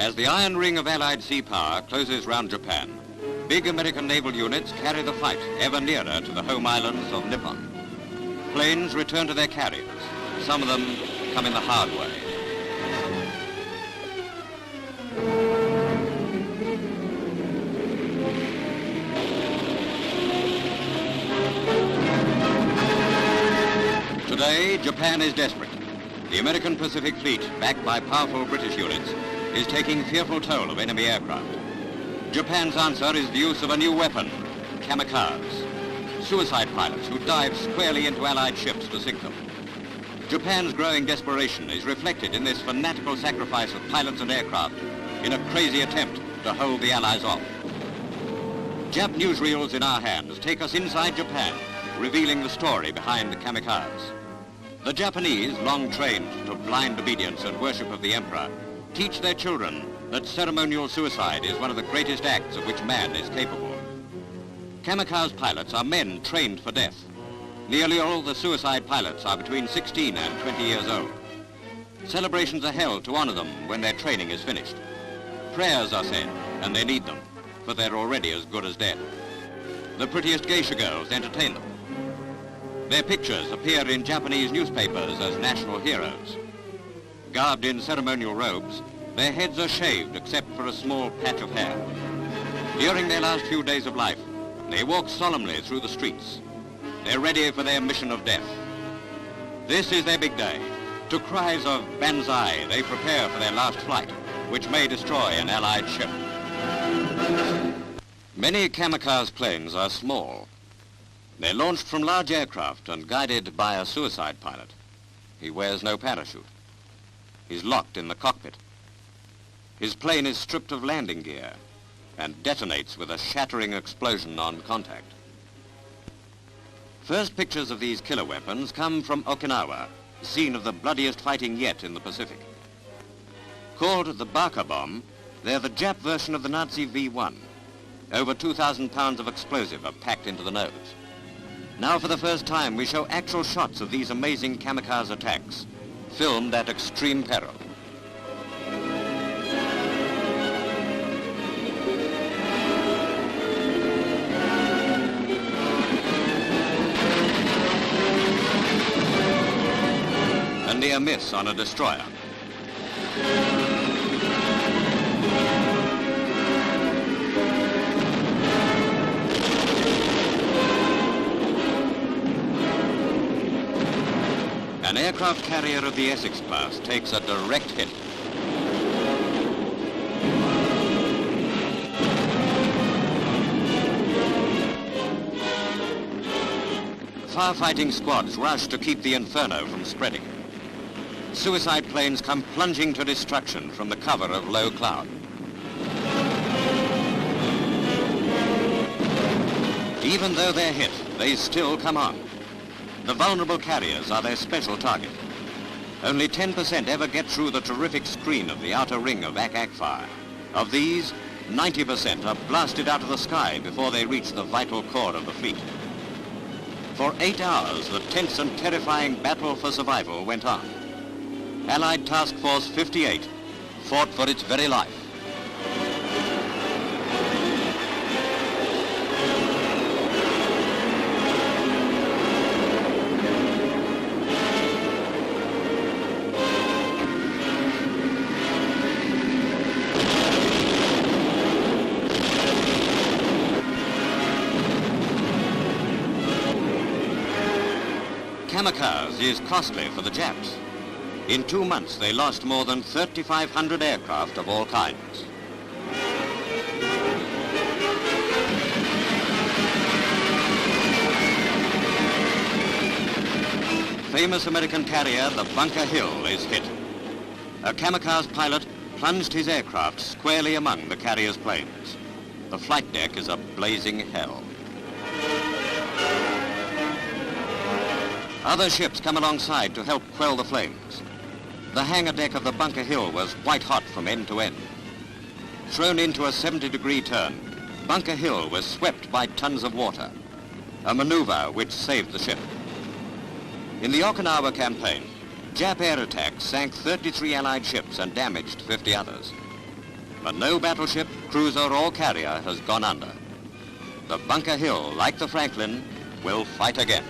As the iron ring of Allied sea power closes round Japan, big American naval units carry the fight ever nearer to the home islands of Nippon. Planes return to their carriers. Some of them come in the hard way. Today, Japan is desperate. The American Pacific Fleet, backed by powerful British units, is taking fearful toll of enemy aircraft. Japan's answer is the use of a new weapon, Kamikaze. Suicide pilots who dive squarely into Allied ships to sink them. Japan's growing desperation is reflected in this fanatical sacrifice of pilots and aircraft in a crazy attempt to hold the Allies off. Jap newsreels in our hands take us inside Japan, revealing the story behind the Kamikaze. The Japanese, long trained to blind obedience and worship of the emperor, teach their children that ceremonial suicide is one of the greatest acts of which man is capable. Kamikaze pilots are men trained for death. Nearly all the suicide pilots are between 16 and 20 years old. Celebrations are held to honor them when their training is finished. Prayers are said, and they need them, for they're already as good as dead. The prettiest geisha girls entertain them. Their pictures appear in Japanese newspapers as national heroes. Garbed in ceremonial robes, their heads are shaved except for a small patch of hair. During their last few days of life, they walk solemnly through the streets. They're ready for their mission of death. This is their big day. To cries of Banzai, they prepare for their last flight, which may destroy an Allied ship. Many Kamikaze planes are small. They're launched from large aircraft and guided by a suicide pilot. He wears no parachute. He's locked in the cockpit. His plane is stripped of landing gear and detonates with a shattering explosion on contact. First pictures of these killer weapons come from Okinawa, scene of the bloodiest fighting yet in the Pacific. Called the Baka bomb, they're the Jap version of the Nazi V1. Over 2,000 pounds of explosive are packed into the nose. Now for the first time we show actual shots of these amazing kamikaze attacks, filmed at extreme peril. A near miss on a destroyer. An aircraft carrier of the Essex class takes a direct hit. Firefighting squads rush to keep the inferno from spreading. Suicide planes come plunging to destruction from the cover of low cloud. Even though they're hit, they still come on. The vulnerable carriers are their special target. Only 10% ever get through the terrific screen of the outer ring of ack-ack fire. Of these, 90% are blasted out of the sky before they reach the vital core of the fleet. For 8 hours, the tense and terrifying battle for survival went on. Allied Task Force 58 fought for its very life. Kamikaze is costly for the Japs. In 2 months, they lost more than 3,500 aircraft of all kinds. Famous American carrier, the Bunker Hill, is hit. A Kamikaze pilot plunged his aircraft squarely among the carrier's planes. The flight deck is a blazing hell. Other ships come alongside to help quell the flames. The hangar deck of the Bunker Hill was white hot from end to end. Thrown into a 70-degree turn, Bunker Hill was swept by tons of water, a maneuver which saved the ship. In the Okinawa campaign, Jap air attacks sank 33 Allied ships and damaged 50 others. But no battleship, cruiser or carrier has gone under. The Bunker Hill, like the Franklin, will fight again.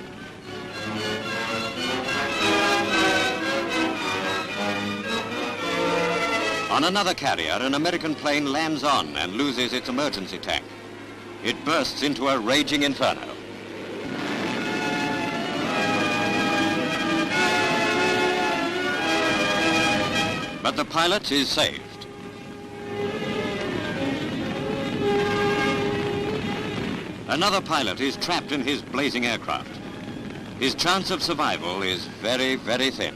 On another carrier, an American plane lands on and loses its emergency tank. It bursts into a raging inferno. But the pilot is saved. Another pilot is trapped in his blazing aircraft. His chance of survival is very, very thin.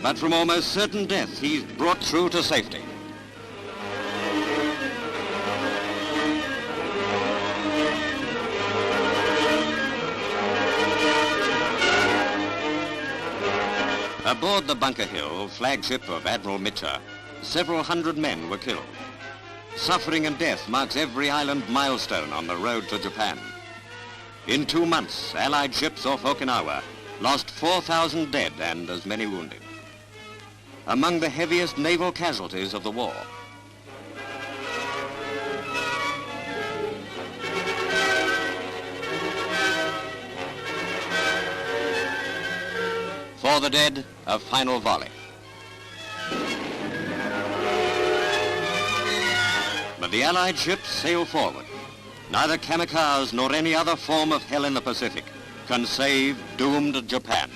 But from almost certain death, he's brought through to safety. Aboard the Bunker Hill, flagship of Admiral Mitcher, several hundred men were killed. Suffering and death marks every island milestone on the road to Japan. In 2 months, Allied ships off Okinawa lost 4,000 dead and as many wounded. Among the heaviest naval casualties of the war. For the dead, a final volley. But the Allied ships sail forward. Neither Kamikaze nor any other form of hell in the Pacific can save doomed Japan.